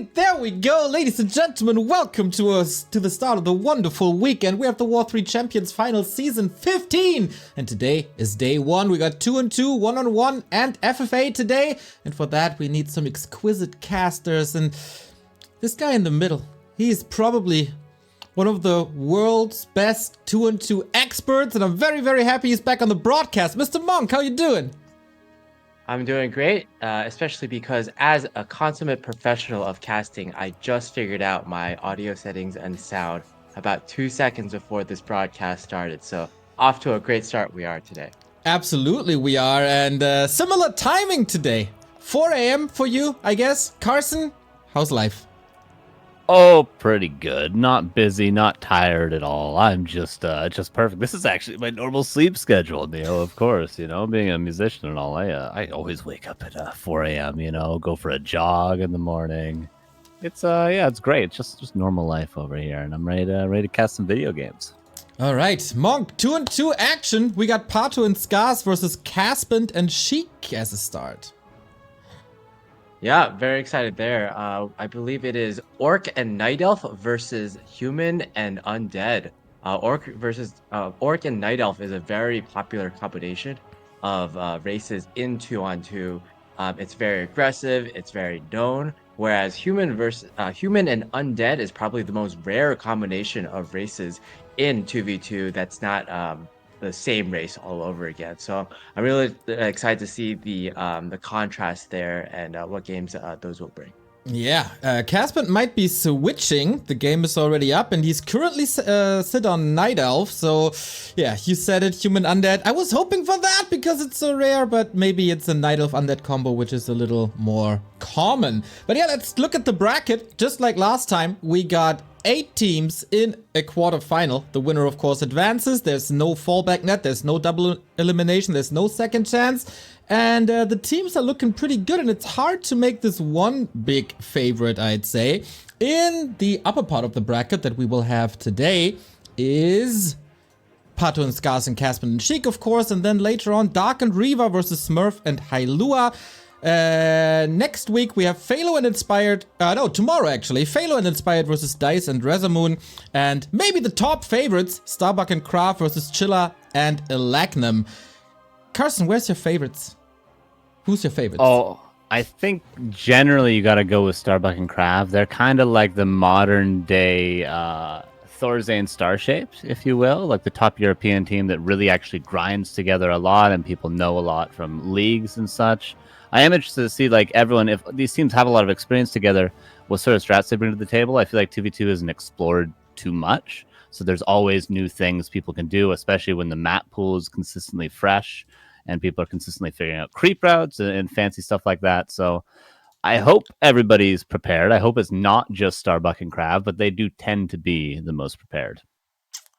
There we go, ladies and gentlemen, welcome to us to the start of the wonderful weekend. We have the W3Champions Final Season 15, and today is day 1. We got 2-on-2, 1-on-1, and FFA today, and for that we need some exquisite casters, and this guy in the middle, he is probably one of the world's best 2-on-2 experts, and I'm very, very happy he's back on the broadcast. Mr. Monk, how you doing? I'm doing great, especially because as a consummate professional of casting, I just figured out my audio settings and sound about 2 seconds before this broadcast started. So off to a great start we are today. Absolutely we are, and similar timing today. 4 a.m. for you, I guess. Carson, how's life? Oh, pretty good. Not busy, not tired at all. I'm just perfect. This is actually my normal sleep schedule, Neil. Of course, being a musician and all. I always wake up at 4 a.m. Go for a jog in the morning. It's it's great. It's just normal life over here, and I'm ready to cast some video games. All right, Monk, 2-on-2 action. We got PaTo and Scars versus CaSpeNd Sheik as a start. Yeah, very excited there. I believe it is Orc and Night Elf versus Human and Undead. Orc and Night Elf is a very popular combination of races in 2-on-2. It's very aggressive, it's very known, whereas Human and Undead is probably the most rare combination of races in 2v2 that's not the same race all over again. So I'm really excited to see the contrast there and what games those will bring. Yeah, CaSpeNd might be switching. The game is already up, and he's currently sit on Night Elf. So, yeah, you said it, Human Undead. I was hoping for that because it's so rare, but maybe it's a Night Elf Undead combo, which is a little more common. But yeah, let's look at the bracket. Just like last time, we got 8 teams in a quarterfinal. The winner, of course, advances. There's no fallback net. There's no double elimination. There's no second chance. And the teams are looking pretty good, and it's hard to make this one big favorite, I'd say. In the upper part of the bracket that we will have today is PaTo and Scars and CaSpeNd Sheik, of course, and then later on Dark and Reaver versus Smurf and Hailua. Next week we have Phalo and Inspired, tomorrow actually, Phalo and Inspired versus Dice and Rezamoon, and maybe the top favorites, Starbuck and Craft versus Chilla and Elachnum. Carson, where's your favorites? Who's your favorites? Oh, I think generally you got to go with Starbuck and Crab. They're kind of like the modern day Thorzane Starshapes, if you will, like the top European team that really actually grinds together a lot and people know a lot from leagues and such. I am interested to see, like, everyone, if these teams have a lot of experience together, what sort of strats they bring to the table. I feel like 2v2 isn't explored too much, so there's always new things people can do, especially when the map pool is consistently fresh and people are consistently figuring out creep routes and fancy stuff like that. So I hope everybody's prepared. I hope it's not just Starbuck and Crab, but they do tend to be the most prepared.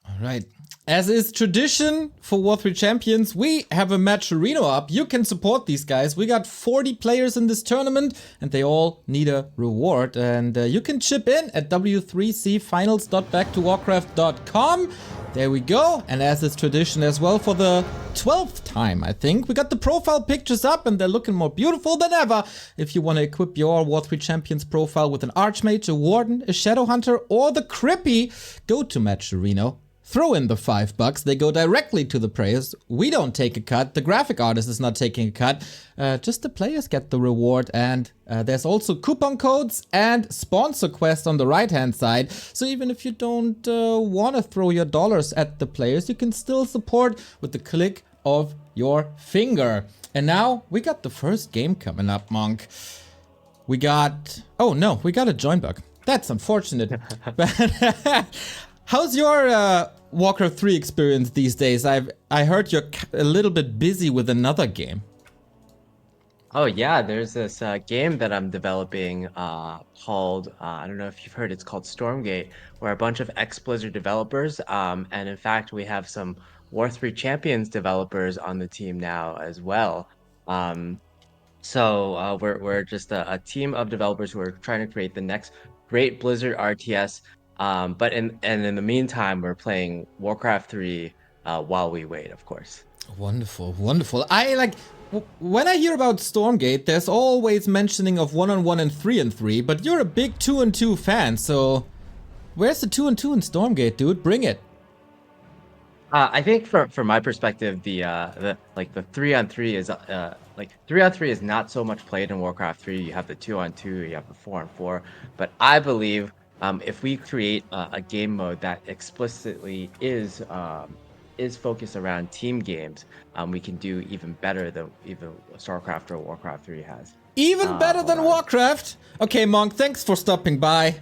All right. As is tradition for W3Champions, we have a match arena up. You can support these guys. We got 40 players in this tournament, and they all need a reward. And you can chip in at W3Cfinals.backtowwarcraft.com. There we go. And as is tradition as well, for the 12th time, I think, we got the profile pictures up, and they're looking more beautiful than ever. If you want to equip your W3Champions profile with an Archmage, a Warden, a Shadowhunter, or the Crippy, go to Match Arena. Throw in the $5. They go directly to the players. We don't take a cut. The graphic artist is not taking a cut. Just the players get the reward. And there's also coupon codes and sponsor quest on the right-hand side. So even if you don't want to throw your dollars at the players, you can still support with the click of your finger. And now we got the first game coming up, Monk. We got... Oh, no, we got a join bug. That's unfortunate. But how's your Warcraft 3 experience these days? I heard you're a little bit busy with another game. Oh yeah, there's this game that I'm developing called, I don't know if you've heard, it's called Stormgate, where a bunch of ex-Blizzard developers, and in fact we have some W3Champions developers on the team now as well. So we're just a team of developers who are trying to create the next great Blizzard RTS. But in the meantime, we're playing Warcraft 3 while we wait, of course. Wonderful, wonderful. I when I hear about Stormgate, there's always mentioning of 1-on-1 and 3-on-3, but you're a big 2-on-2 fan, so where's the 2-on-2 in Stormgate, dude? Bring it. I think from my perspective, the 3-on-3 is like 3-on-3 is not so much played in Warcraft 3. You have the 2-on-2, you have the 4-on-4. But I believe if we create a game mode that explicitly is focused around team games, we can do even better than even StarCraft or Warcraft 3 has. Even better than Warcraft? Okay, Monk, thanks for stopping by.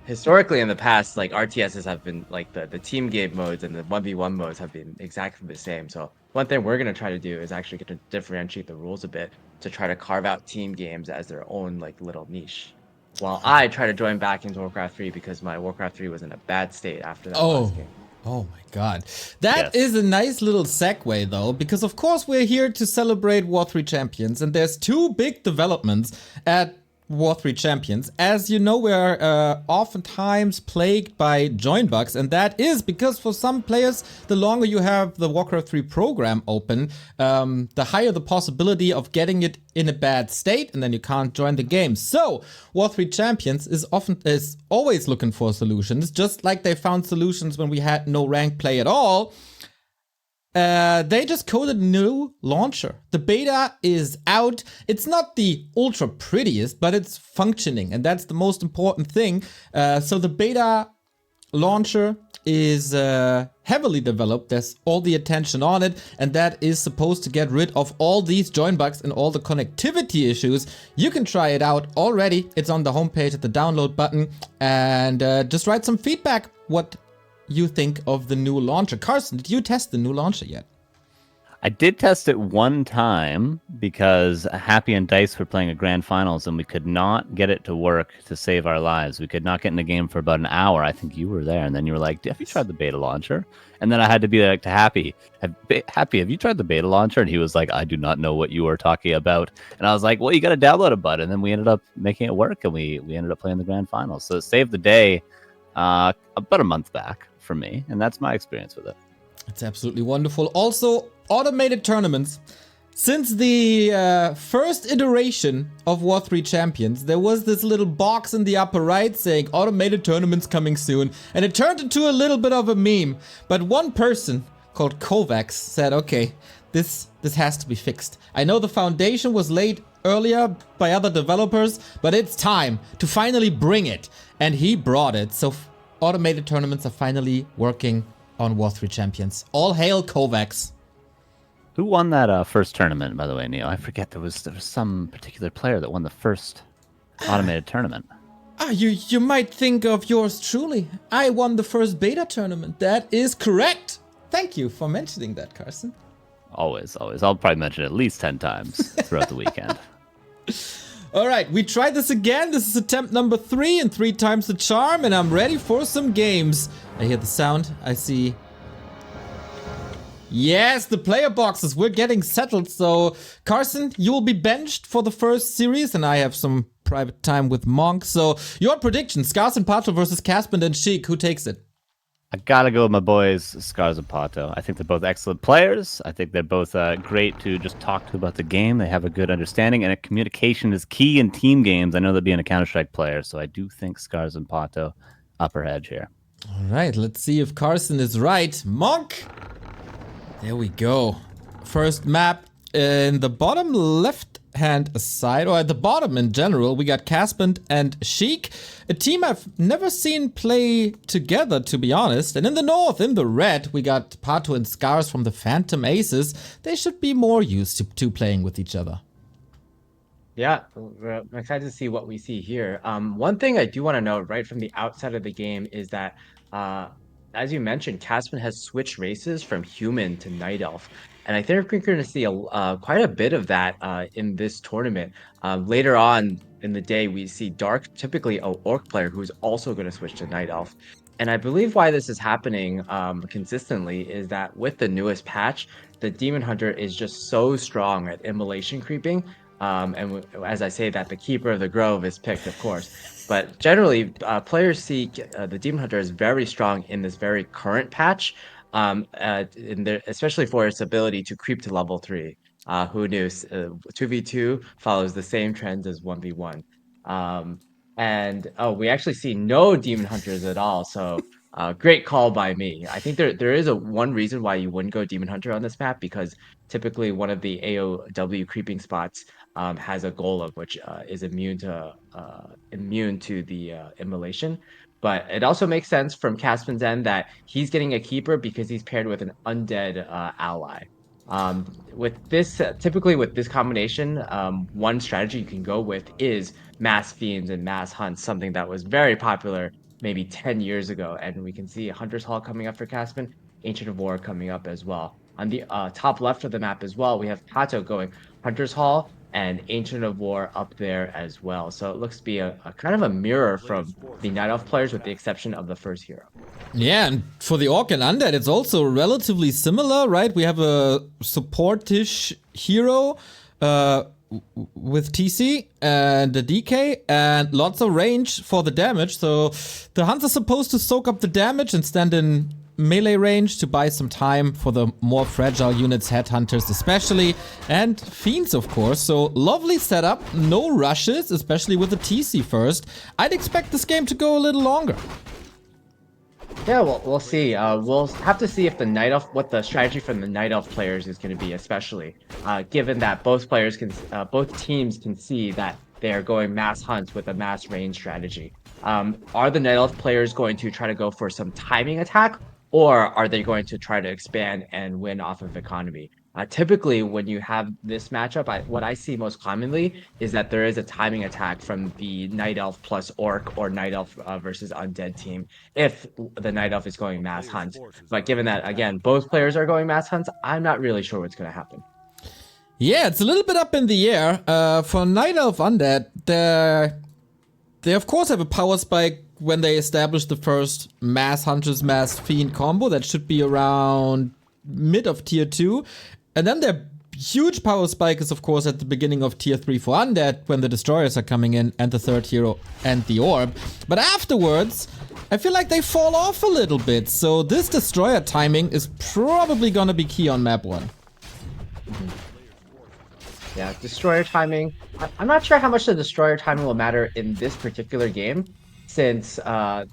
Historically in the past, like RTSs have been like the team game modes and the 1v1 modes have been exactly the same. So one thing we're going to try to do is actually get to differentiate the rules a bit to try to carve out team games as their own like little niche. While I try to join back into Warcraft 3 because my Warcraft 3 was in a bad state after that last game. Oh my god. That is a nice little segue though, because of course we're here to celebrate War3Champions, and there's two big developments at War3Champions. As you know, we're oftentimes plagued by join bugs, and that is because for some players, the longer you have the Warcraft 3 program open, the higher the possibility of getting it in a bad state, and then you can't join the game. So War3Champions is always looking for solutions, just like they found solutions when we had no ranked play at all. They just coded a new launcher. The beta is out. It's not the ultra prettiest, but it's functioning, and that's the most important thing. So the beta launcher is heavily developed. There's all the attention on it, and that is supposed to get rid of all these join bugs and all the connectivity issues. You can try it out already. It's on the homepage at the download button, and just write some feedback. What you think of the new launcher. Carson, did you test the new launcher yet? I did test it one time because Happy and Dice were playing a grand finals and we could not get it to work to save our lives. We could not get in the game for about an hour. I think you were there, and then you were like, have you tried the beta launcher? And then I had to be like to Happy, have you tried the beta launcher? And he was like, I do not know what you are talking about. And I was like, well, you got to download a button. And then we ended up making it work, and we ended up playing the grand finals. So it saved the day about a month back for me, and that's my experience with it. It's absolutely wonderful. Also, automated tournaments. Since the first iteration of War3Champions, there was this little box in the upper right saying automated tournaments coming soon, and it turned into a little bit of a meme. But one person called Kovacs said, okay, this has to be fixed. I know the foundation was laid earlier by other developers, but it's time to finally bring it. And he brought it. So automated tournaments are finally working on War3Champions. All hail Kovacs. Who won that first tournament, by the way, Neo? I forget. There was some particular player that won the first automated tournament. You might think of yours truly. I won the first beta tournament. That is correct. Thank you for mentioning that, Carson. Always. I'll probably mention it at least 10 times throughout the weekend. All right, we tried this again. This is attempt number 3 and 3 times the charm, and I'm ready for some games. I hear the sound. I see. Yes, the player boxes. We're getting settled. So, Carson, you will be benched for the first series, and I have some private time with Monk. So, your prediction, Scars and PaTo versus CaSpeNd Sheik. Who takes it? I gotta go with my boys, Scars and PaTo. I think they're both excellent players. I think they're both great to just talk to about the game. They have a good understanding, and communication is key in team games. I know that being a Counter-Strike player, so I do think Scars and PaTo upper edge here. All right, let's see if Carson is right. Monk! There we go. First map in the bottom left-hand side, or at the bottom in general, we got CaSpeNd and Chic, a team I've never seen play together, to be honest. And in the north, in the red, we got PaTo and Scars from the Phantom Aces. They should be more used to playing with each other. Yeah, I'm excited to see what we see here. One thing I do want to note right from the outside of the game is that, as you mentioned, CaSpeNd has switched races from human to night elf. And I think we're going to see quite a bit of that in this tournament. Later on in the day, we see Dark, typically an orc player, who's also going to switch to night elf. And I believe why this is happening consistently is that with the newest patch, the Demon Hunter is just so strong at immolation creeping. And as I say that, the Keeper of the Grove is picked, of course. But generally, players see the Demon Hunter is very strong in this very current patch. especially for its ability to creep to level 3. Who knew? 2v2 follows the same trends as 1v1. And we actually see no demon hunters at all. So great call by me. I think there is one reason why you wouldn't go demon hunter on this map, because typically one of the AOW creeping spots has a golem which is immune to the immolation. But it also makes sense from CaSpeNd's end that he's getting a keeper because he's paired with an undead ally. With this, typically with this combination, one strategy you can go with is mass fiends and mass hunts, something that was very popular maybe 10 years ago. And we can see Hunter's Hall coming up for CaSpeNd, Ancient of War coming up as well. On the top left of the map as well, we have PaTo going Hunter's Hall and Ancient of War up there as well. So it looks to be a kind of a mirror from the Night Elf players, with the exception of the first hero. Yeah, and for the Orc and Undead, it's also relatively similar, right? We have a supportish hero with TC and the DK and lots of range for the damage. So the Hunt's supposed to soak up the damage and stand in melee range to buy some time for the more fragile units, headhunters especially, and fiends of course. So lovely setup, no rushes, especially with the TC first. I'd expect this game to go a little longer. Yeah, well, we'll see. We'll have to see if the Night Elf, what the strategy from the Night Elf players is going to be, especially given that both teams can see that they are going mass hunts with a mass range strategy. Are the Night Elf players going to try to go for some timing attack, or are they going to try to expand and win off of economy? Typically, when you have this matchup, what I see most commonly is that there is a timing attack from the Night Elf plus Orc, or Night Elf versus Undead team, if the Night Elf is going mass hunt. But given that, again, both players are going mass hunts, I'm not really sure what's going to happen. Yeah, it's a little bit up in the air. For Night Elf Undead, they of course have a power spike when they establish the first mass hunters, mass fiend combo. That should be around mid of tier 2. And then their huge power spike is, of course, at the beginning of tier 3 for Undead, when the Destroyers are coming in, and the third hero and the Orb. But afterwards, I feel like they fall off a little bit. So this Destroyer timing is probably gonna be key on map 1. Yeah, Destroyer timing. I'm not sure how much the Destroyer timing will matter in this particular game, since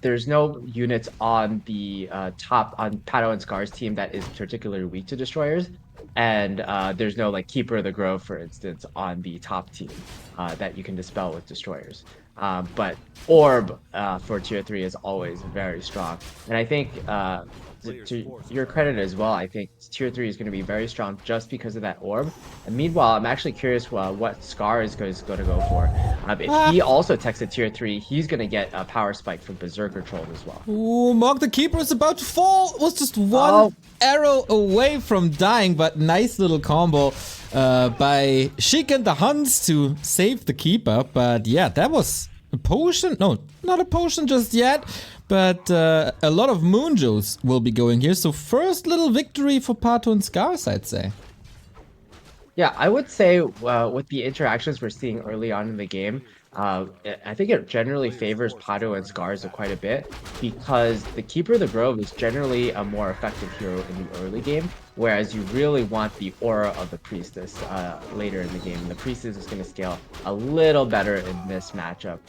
there's no units on the top on PaTo and Scar's team that is particularly weak to Destroyers. And there's no like Keeper of the Grove, for instance, on the top team that you can dispel with Destroyers. But Orb for tier 3 is always very strong. And I think to your credit as well, I think tier 3 is going to be very strong just because of that Orb. And meanwhile, I'm actually curious what Scar is going to go for. If he also texted tier 3, he's going to get a power spike from Berserker Troll as well. Ooh, Mog the Keeper is about to fall. Was just one arrow away from dying, but nice little combo by Chic and the Huns to save the Keeper. But yeah, that was a potion. No, not a potion just yet. But a lot of Moonjos will be going here. So first little victory for PaTo and Scars, I'd say. Yeah, I would say with the interactions we're seeing early on in the game, I think it generally favors PaTo and Scars quite a bit, because the Keeper of the Grove is generally a more effective hero in the early game, whereas you really want the aura of the Priestess later in the game. And the Priestess is going to scale a little better in this matchup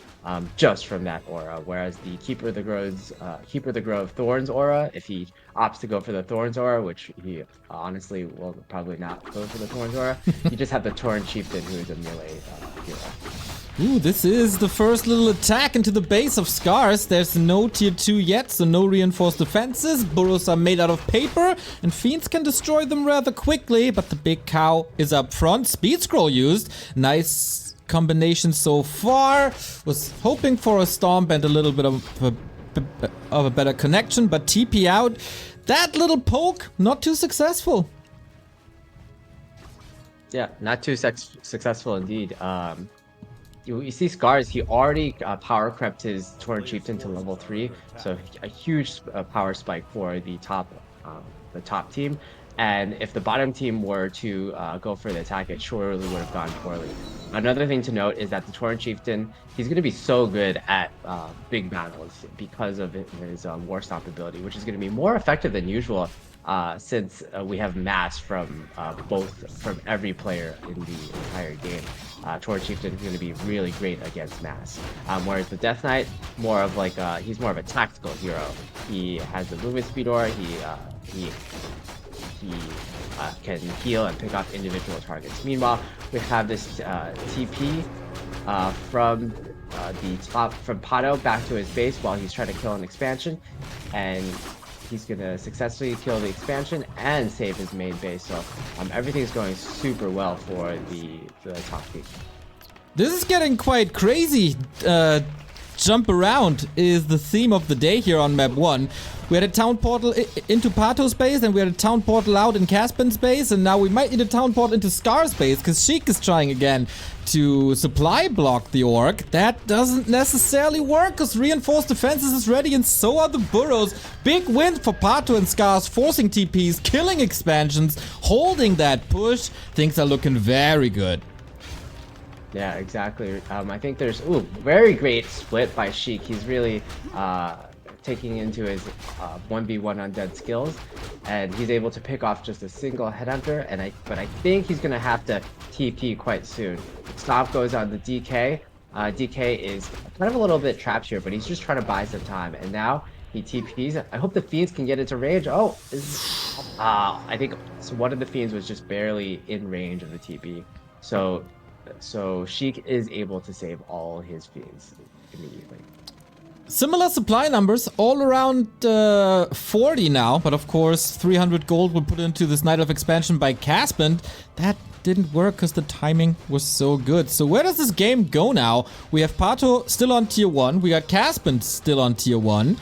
just from that aura, whereas the Keeper of the Grove Thorns aura, if he opts to go for the Thorns aura, which he honestly will probably not go for the Thorns aura, you just have the Tauren Chieftain, who is a melee hero. Ooh, this is the first little attack into the base of Scars. There's no tier 2 yet, so no reinforced defenses. Burrows are made out of paper, and Fiends can destroy them rather quickly, but the big cow is up front. Speed scroll used. Nice combination so far. Was hoping for a stomp and a little bit of a better connection, but TP out. That little poke, not too successful. Yeah, not too successful indeed. You see Scars, he already power crept his Tauren Chieftain to level 3, so a huge power spike for the top team. And if the bottom team were to go for the attack, it surely would have gone poorly. Another thing to note is that the Tauren Chieftain, he's going to be so good at big battles because of his War Stomp ability, which is going to be more effective than usual since we have mass from from every player in the entire game. Tor Chieftain is going to be really great against mass. Whereas the Death Knight, more of like he's more of a tactical hero. He has the movement speed aura. He can heal and pick off individual targets. Meanwhile, we have this TP from from PaTo back to his base while he's trying to kill an expansion, and he's gonna successfully kill the expansion and save his main base. So everything's going super well for the top team. This is getting quite crazy. Jump around is the theme of the day here on map 1. We had a town portal into PaTo's base, and we had a town portal out in CaSpeNd's base, and now we might need a town portal into Scar's base, because Chic is trying again to supply block the Orc. That doesn't necessarily work, because reinforced defenses is ready, and so are the burrows. Big win for PaTo and Scars, forcing TPs, killing expansions, holding that push. Things are looking very good. Yeah, exactly. I think there's very great split by Chic. He's really taking into his 1v1 undead skills, and he's able to pick off just a single headhunter. But I think he's gonna have to TP quite soon. Stop goes on the DK. DK is kind of a little bit trapped here, but he's just trying to buy some time. And now he TPs. I hope the Fiends can get into range. Oh, I think one of the Fiends was just barely in range of the TP. So Chic is able to save all his Fiends immediately. Similar supply numbers, all around 40 now, but of course 300 gold were put into this Night Elf expansion by CaSpeNd. That didn't work because the timing was so good. So where does this game go now? We have PaTo still on tier 1, we got CaSpeNd still on tier 1,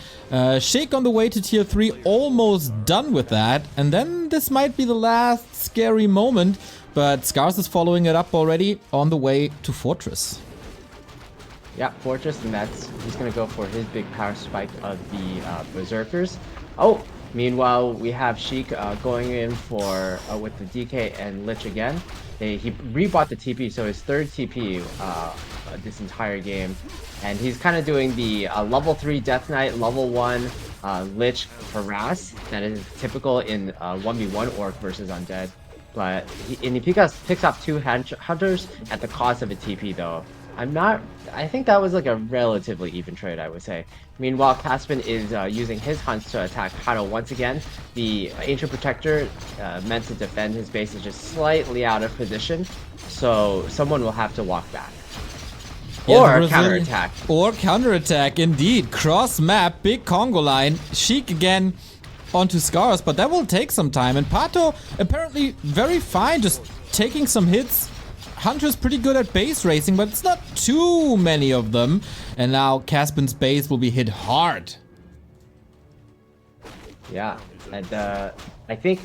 Sheik on the way to tier 3, almost done with that, and then this might be the last scary moment, but Scars is following it up already on the way to Fortress. Yeah, Fortress, and he's going to go for his big power spike of the Berserkers. Oh, meanwhile, we have Chic going in for with the DK and Lich again. He rebought the TP, so his third TP this entire game. And he's kind of doing the level 3 Death Knight, level 1 Lich harass that is typical in 1v1 Orc versus Undead. But he picks up 2 hunters at the cost of a TP though. I think that was like a relatively even trade, I would say. Meanwhile, CaSpeNd is using his hunts to attack PaTo once again. The Ancient Protector meant to defend his base is just slightly out of position, so someone will have to walk back. Yeah, or counterattack. Or counterattack, indeed. Cross map, big Congo line. Chic again onto Scars, but that will take some time. And PaTo apparently very fine, just taking some hits. Hunter's pretty good at base racing, but it's not too many of them. And now CaSpeNd's base will be hit hard. Yeah, and I think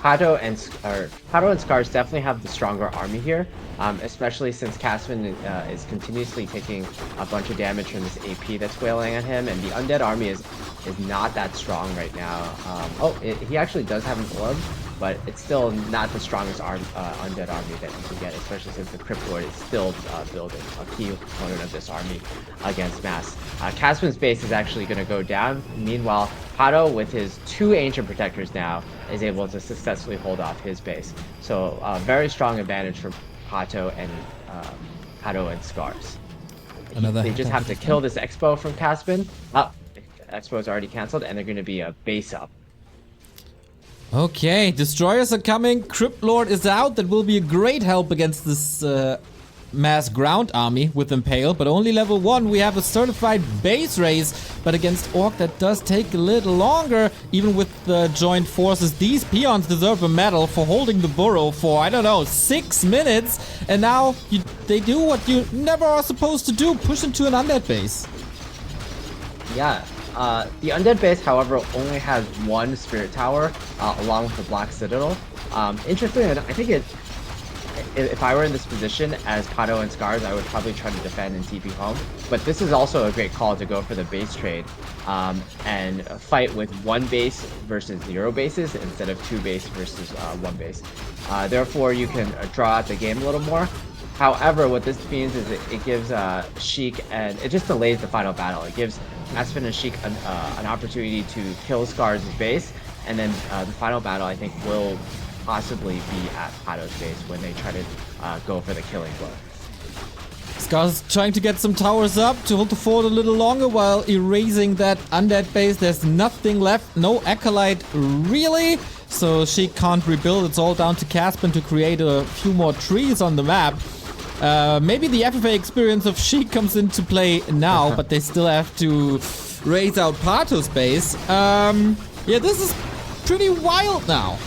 PaTo and Scars definitely have the stronger army here, especially since CaSpeNd is continuously taking a bunch of damage from this AP that's wailing at him, and the Undead army is not that strong right now. He actually does have an orb, but it's still not the strongest Undead army that you can get, especially since the Crypt Lord is still building a key component of this army against mass. CaSpeNd's base is actually going to go down. Meanwhile, PaTo, with his 2 Ancient Protectors now, is able to successfully hold off his base. So very strong advantage for PaTo and Scars. They just have to kill this Expo from CaSpeNd. Expo is already cancelled, and they're going to be a base up. Okay, destroyers are coming. Crypt Lord is out. That will be a great help against this mass ground army with Impale, but only level 1. We have a certified base race, but against Orc that does take a little longer. Even with the joint forces, these peons deserve a medal for holding the burrow for, I don't know, 6 minutes. And now they do what you never are supposed to do, push into an undead base. Yeah. The Undead base, however, only has 1 Spirit Tower, along with the Black Citadel. Interestingly, I think if I were in this position as PaTo and Scars, I would probably try to defend and TP home. But this is also a great call to go for the base trade and fight with 1 base versus 0 bases instead of 2 base versus 1 base. Therefore, you can draw out the game a little more. However, what this means is it gives Chic, and it just delays the final battle. It gives CaSpeNd and Chic an opportunity to kill Scars' base And then the final battle, I think, will possibly be at PaTo's base when they try to go for the killing blow. Scars trying to get some towers up to hold the fort a little longer while erasing that undead base. There's nothing left, no Acolyte really, so she can't rebuild. It's all down to CaSpeNd to create a few more trees on the map. Maybe the FFA experience of Chic comes into play now, but they still have to raise out PaTo's base. Yeah, this is pretty wild now.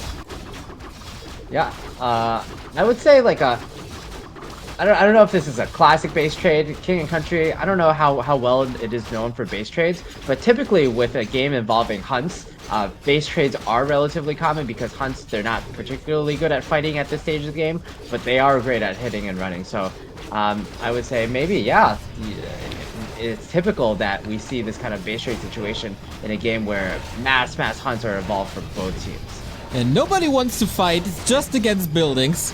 Yeah, I would say like I don't know if this is a classic base trade, King and Country. I don't know how well it is known for base trades, but typically with a game involving hunts, base trades are relatively common because hunts, they're not particularly good at fighting at this stage of the game, but they are great at hitting and running. So I would say maybe, yeah, it's typical that we see this kind of base trade situation in a game where mass hunts are involved for both teams. And nobody wants to fight, it's just against buildings.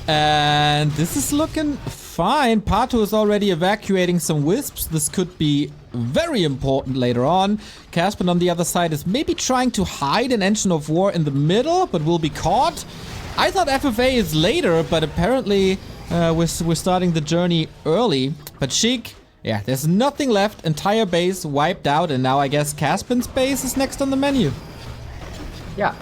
And this is looking fine. PaTo is already evacuating some wisps. This could be very important later on. CaSpeNd on the other side is maybe trying to hide an Engine of War in the middle, but will be caught. I thought FFA is later, but apparently we're starting the journey early. But Chic, yeah, there's nothing left. Entire base wiped out, and now I guess CaSpeNd's base is next on the menu. Yeah.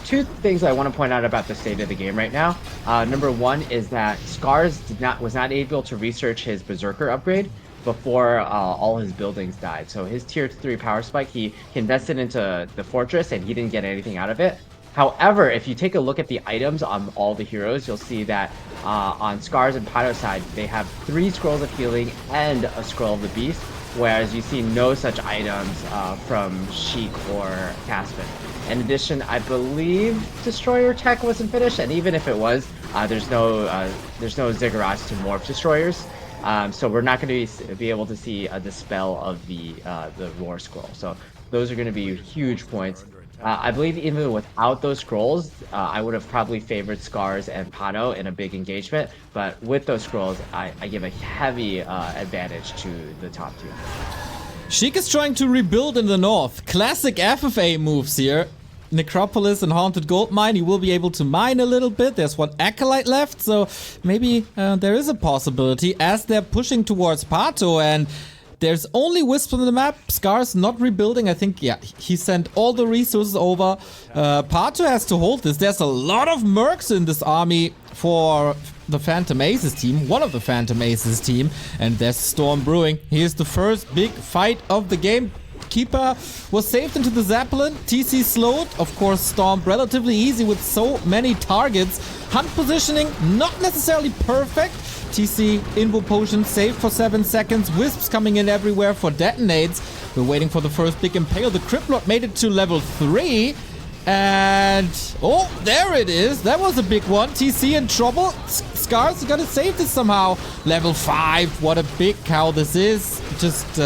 Two things I want to point out about the state of the game right now. Number one is that Scars was not able to research his Berserker upgrade before all his buildings died. So his tier 3 power spike, he invested into the fortress and he didn't get anything out of it. However, if you take a look at the items on all the heroes, you'll see that on Scars and PaTo's side, they have 3 scrolls of healing and a scroll of the beast, whereas you see no such items from Chic or CaSpeNd. In addition, I believe Destroyer tech wasn't finished, and even if it was, there's no Ziggurats to morph Destroyers, so we're not going to be able to see a dispel of the Roar scroll. So those are going to be huge points. I believe even without those scrolls, I would have probably favored Scars and PaTo in a big engagement, but with those scrolls, I give a heavy advantage to the top tier. Chic is trying to rebuild in the north. Classic FFA moves here. Necropolis and Haunted Gold Mine, you will be able to mine a little bit. There's one Acolyte left, so maybe there is a possibility as they're pushing towards PaTo, and there's only Wisps on the map. Scars not rebuilding. I think, yeah, he sent all the resources over. PaTo has to hold this. There's a lot of mercs in this army for the Phantom Aces team, one of the Phantom Aces team, and there's Storm brewing. Here's the first big fight of the game. Keeper was saved into the Zeppelin. TC slowed. Of course, Storm relatively easy with so many targets. Hunt positioning not necessarily perfect. TC Invo Potion saved for 7 seconds. Wisps coming in everywhere for detonates. We're waiting for the first big impale. The Cryptlord made it to level 3. And oh, there it is. That was a big one. TC in trouble. Scars, you gotta save this somehow. Level 5. What a big cow this is. Just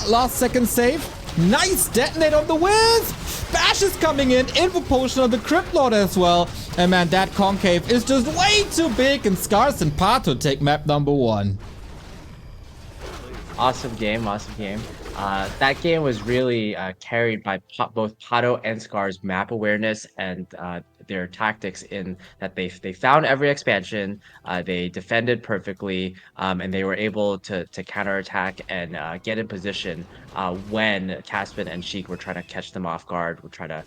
last second save. Nice detonate on the Wiz. Bash is coming in. Invo Potion on the Cryptlord as well. And man, that concave is just way too big. And Scars and PaTo take map number 1. Awesome game, awesome game. That game was really carried by both PaTo and Scars' map awareness and their tactics in that they found every expansion, they defended perfectly, and they were able to counterattack and get in position when CaSpeNd and Sheik were trying to catch them off guard, were trying to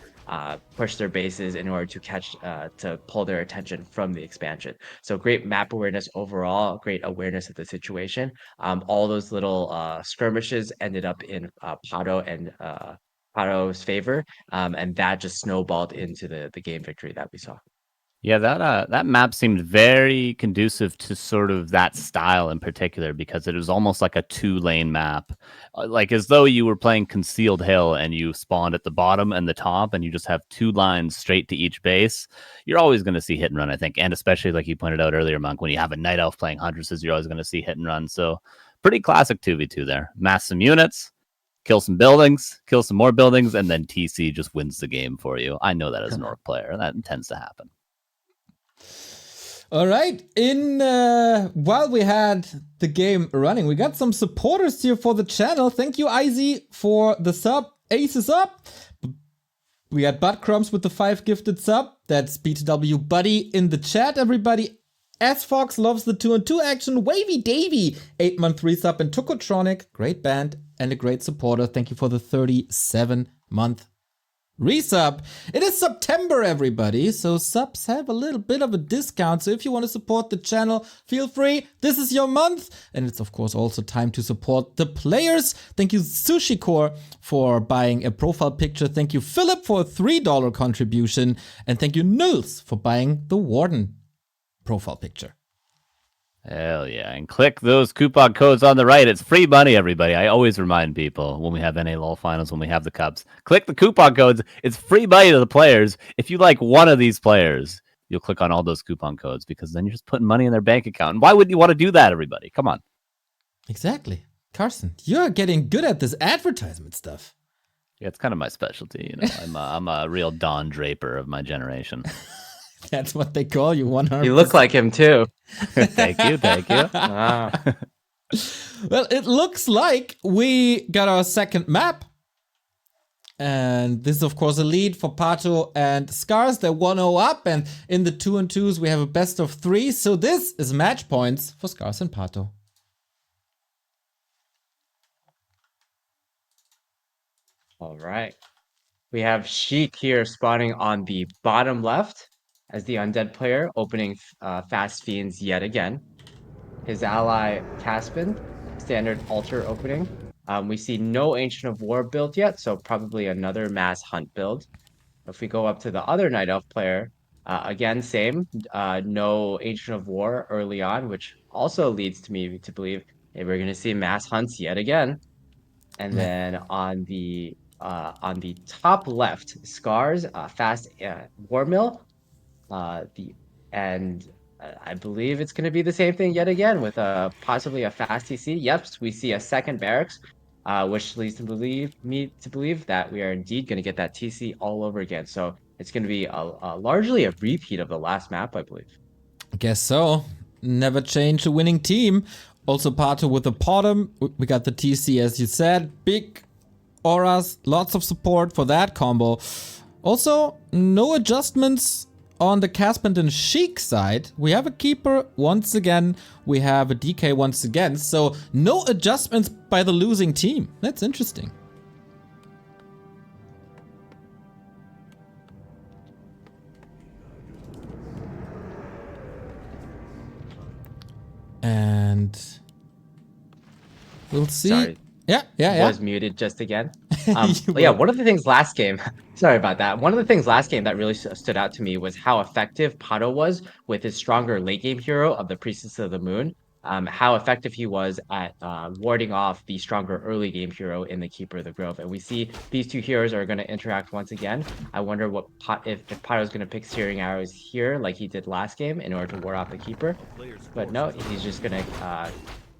push their bases in order to to pull their attention from the expansion. So great map awareness overall, great awareness of the situation. All those little skirmishes ended up in PaTo and PaTo's favor, and that just snowballed into the game victory that we saw. Yeah, that map seemed very conducive to sort of that style in particular, because it was almost like a 2-lane map, like as though you were playing Concealed Hill and you spawned at the bottom and the top, and you just have 2 lines straight to each base. You're always going to see hit and run, I think, and especially like you pointed out earlier, Monk, when you have a Night Elf playing Huntresses, you're always going to see hit and run. So pretty classic 2v2 there. Mass some units, kill some buildings, kill some more buildings, and then TC just wins the game for you. I know that as an Orc player, that tends to happen. All right, while we had the game running, we got some supporters here for the channel. Thank you, IZ, for the sub. Ace is up. We got Butt Crumbs with the 5 gifted sub. That's B2W Buddy in the chat, everybody. S Fox loves the 2-on-2 action. Wavy Davy, 8-month resub. And Tokotronic, great band and a great supporter. Thank you for the 37-month resub. It is September, everybody, so subs have a little bit of a discount. So if you want to support the channel, feel free. This is your month. And it's, of course, also time to support the players. Thank you, Sushicore, for buying a profile picture. Thank you, Philip, for a $3 contribution. And thank you, Nils, for buying the Warden profile picture. Hell yeah. And click those coupon codes on the right. It's free money, everybody. I always remind people when we have NA LoL finals, when we have the cups, click the coupon codes. It's free money to the players. If you like one of these players, you'll click on all those coupon codes because then you're just putting money in their bank account. And why wouldn't you want to do that, everybody? Come on. Exactly. Carson, you're getting good at this advertisement stuff. Yeah, it's kind of my specialty. You know, I'm a real Don Draper of my generation. That's what they call you, 100%. You look like him too. Thank you. Wow. Well, it looks like we got our second map. And this is, of course, a lead for PaTo and Scars. They're 1-0 up. And in the 2-on-2s, we have a best of 3. So this is match points for Scars and PaTo. All right. We have Chic here spawning on the bottom left as the undead player, opening Fast Fiends yet again. His ally, Caspian, standard altar opening. We see no Ancient of War build yet, so probably another mass hunt build. If we go up to the other Night Elf player, again, same. No Ancient of War early on, which also leads to me to believe that we're going to see mass hunts yet again. And then on the top left, Scars, Fast War Mill. I believe it's going to be the same thing yet again with possibly a fast TC. Yep, we see a second barracks, which leads me to believe that we are indeed going to get that TC all over again. So it's going to be largely a repeat of the last map, I believe. I guess so. Never change a winning team. Also PaTo with the bottom. We got the TC, as you said. Big auras, lots of support for that combo. Also, no adjustments on the CaSpeNd Sheik side. We have a Keeper once again. We have a DK once again. So no adjustments by the losing team. That's interesting. And we'll see. Sorry. Yeah. Was muted just again. Yeah, one of the things last game, sorry about that. One of the things last game that really stood out to me was how effective PaTo was with his stronger late game hero of the Priestess of the Moon. How effective he was at warding off the stronger early game hero in the Keeper of the Grove. And we see these two heroes are going to interact once again. I wonder what if PaTo is going to pick Searing Arrows here like he did last game in order to ward off the Keeper. But no, he's just going to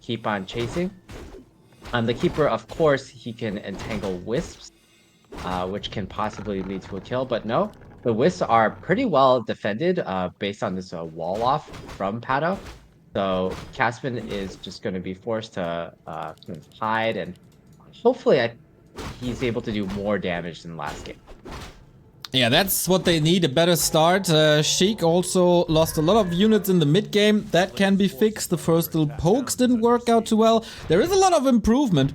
keep on chasing. The Keeper, of course, he can entangle Wisps, which can possibly lead to a kill. But no, the Wisps are pretty well defended based on this wall off from PaTo. So Caspian is just going to be forced to kind of hide, and hopefully he's able to do more damage than last game. Yeah, that's what they need, a better start. Chic also lost a lot of units in the mid game. That can be fixed. The first little pokes didn't work out too well. There is a lot of improvement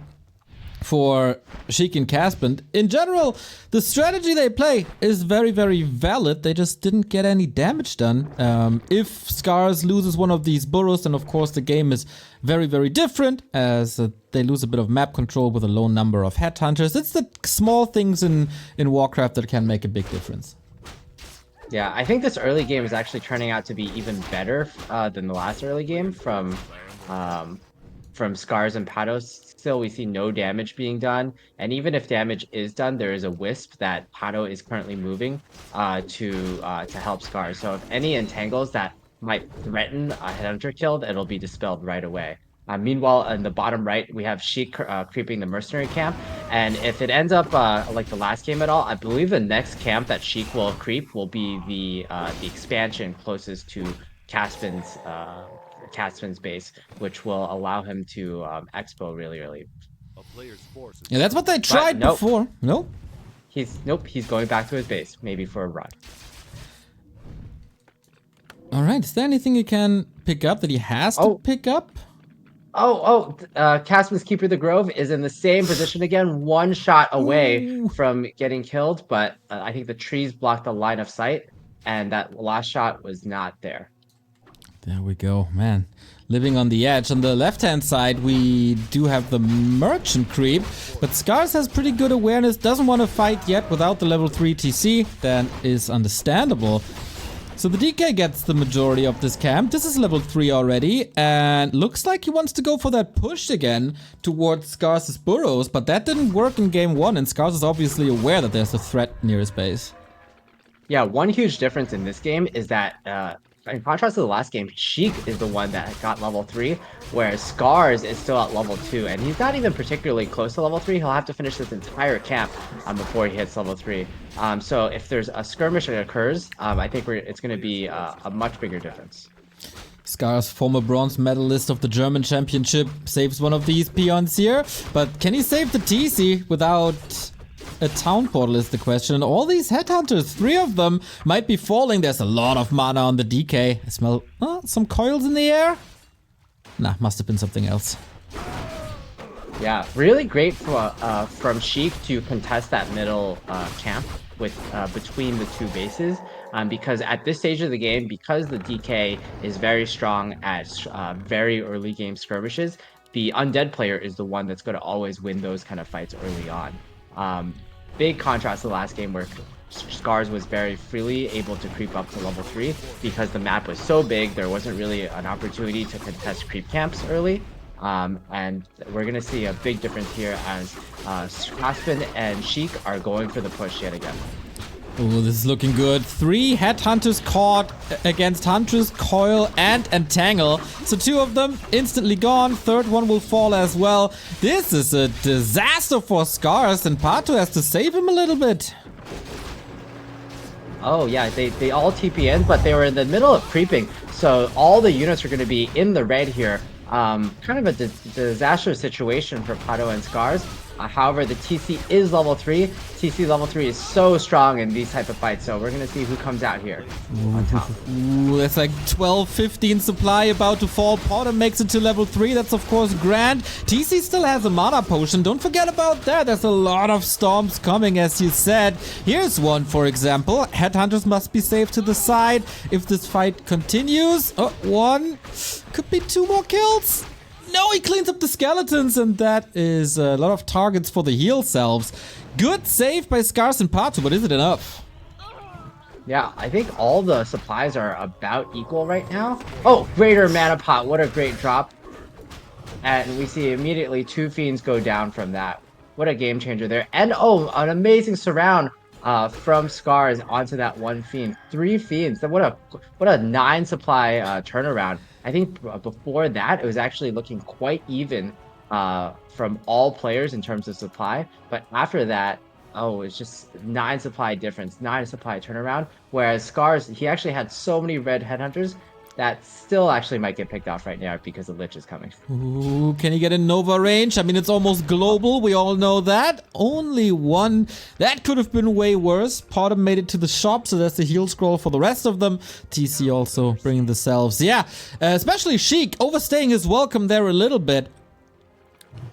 for Chic and CaSpeNd. In general, the strategy they play is very, very valid. They just didn't get any damage done. If Scars loses one of these burrows, then of course the game is very, very different, as they lose a bit of map control with a low number of headhunters. It's the small things in Warcraft that can make a big difference. Yeah, I think this early game is actually turning out to be even better than the last early game from Scars and PaTo. Still, we see no damage being done, and even if damage is done, there is a Wisp that PaTo is currently moving to help Scars. So if any entangles that might threaten a headhunter kill, it'll be dispelled right away. Meanwhile, in the bottom right, we have Chic creeping the mercenary camp, and if it ends up like the last game at all, I believe the next camp that Chic will creep will be the expansion closest to Caspian's base, which will allow him to expo really early. Yeah, that's what they tried before. No? Nope, he's going back to his base, maybe for a run. All right, is there anything he can pick up that he has to pick up? Caspian's Keeper of the Grove is in the same position again, one shot away from getting killed, but I think the trees blocked the line of sight, and that last shot was not there. There we go, man. Living on the edge. On the left-hand side, we do have the Merchant creep, but Scars has pretty good awareness, doesn't want to fight yet without the level 3 TC. That is understandable. So the DK gets the majority of this camp. This is level 3 already, and looks like he wants to go for that push again towards Scars' burrows, but that didn't work in game 1, and Scars is obviously aware that there's a threat near his base. Yeah, one huge difference in this game is that, in contrast to the last game, Chic is the one that got level 3, whereas Scars is still at level 2, and he's not even particularly close to level 3. He'll have to finish this entire camp before he hits level 3. So if there's a skirmish that occurs, I think it's going to be a much bigger difference. Scars, former bronze medalist of the German championship, saves one of these peons here, but can he save the TC without a town portal is the question. And all these headhunters, 3 of them might be falling. There's a lot of mana on the DK. I smell some coils in the air. Nah, must have been something else. Yeah, really great from Chic to contest that middle camp with between the 2 bases. Because at this stage of the game, because the DK is very strong at very early game skirmishes, the undead player is the one that's going to always win those kind of fights early on. Big contrast to the last game where Scars was very freely able to creep up to level 3 because the map was so big, there wasn't really an opportunity to contest creep camps early. And we're going to see a big difference here as CaSpeNd Sheik are going for the push yet again. Oh, this is looking good. 3 headhunters caught against Huntress, Coil, and Entangle. So 2 of them instantly gone. 3rd one will fall as well. This is a disaster for Scars, and PaTo has to save him a little bit. Oh yeah, they all TP in, but they were in the middle of creeping. So all the units are going to be in the red here. Kind of a disastrous situation for PaTo and Scars. However, the TC is level 3. TC level 3 is so strong in these type of fights, so we're going to see who comes out here on top. Ooh, that's like 12-15 supply about to fall. PaTo makes it to level 3. That's of course grand. TC still has a mana potion. Don't forget about that. There's a lot of storms coming, as you said. Here's one, for example. Headhunters must be safe to the side if this fight continues. Oh, 1. Could be 2 more kills. No, he cleans up the skeletons, and that is a lot of targets for the heal selves. Good save by Scars and PaTo, but is it enough? Yeah, I think all the supplies are about equal right now. Oh, greater mana pot. What a great drop. And we see immediately 2 fiends go down from that. What a game changer there. And oh, an amazing surround from Scars onto that 1 fiend. 3 fiends. What a 9 supply turnaround. I think before that, it was actually looking quite even from all players in terms of supply. But after that, oh, it's just 9 supply difference, 9 supply turnaround. Whereas Scars, he actually had so many red headhunters that still actually might get picked off right now because the Lich is coming. Ooh, can he get in Nova range? I mean, it's almost global. We all know that. Only 1. That could have been way worse. PaTo made it to the shop, so that's the heal scroll for the rest of them. TC also bringing the selves. Yeah, especially Chic overstaying his welcome there a little bit.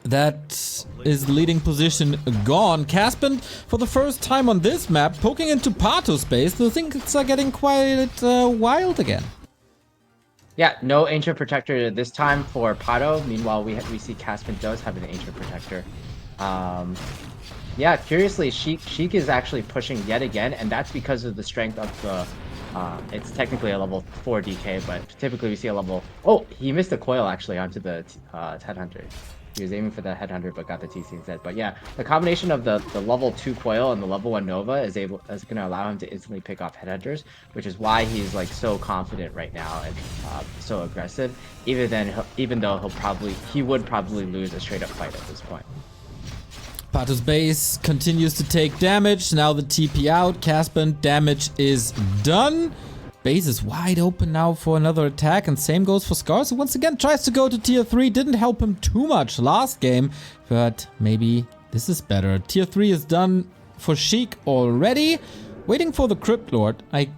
That is the leading position gone. CaSpeNd, for the first time on this map, poking into PaTo's space. So things are getting quite wild again. Yeah, no Ancient Protector this time for PaTo. Meanwhile, we see CaSpeNd does have an Ancient Protector. Yeah, curiously, Chic is actually pushing yet again, and that's because of the strength of the... it's technically a level 4 DK, but typically we see a level... Oh, he missed the coil actually onto the Headhunter. He was aiming for the Headhunter, but got the TC instead. But yeah, the combination of the level 2 coil and the level 1 Nova is going to allow him to instantly pick off Headhunters, which is why he's like so confident right now and so aggressive. Even though he would probably lose a straight up fight at this point. PaTo's base continues to take damage. Now the TP out. CaSpeNd damage is done. Base is wide open now for another attack, and same goes for Scars, who once again tries to go to tier 3. Didn't help him too much last game, but maybe this is better. Tier 3 is done for Chic already. Waiting for the Crypt Lord, I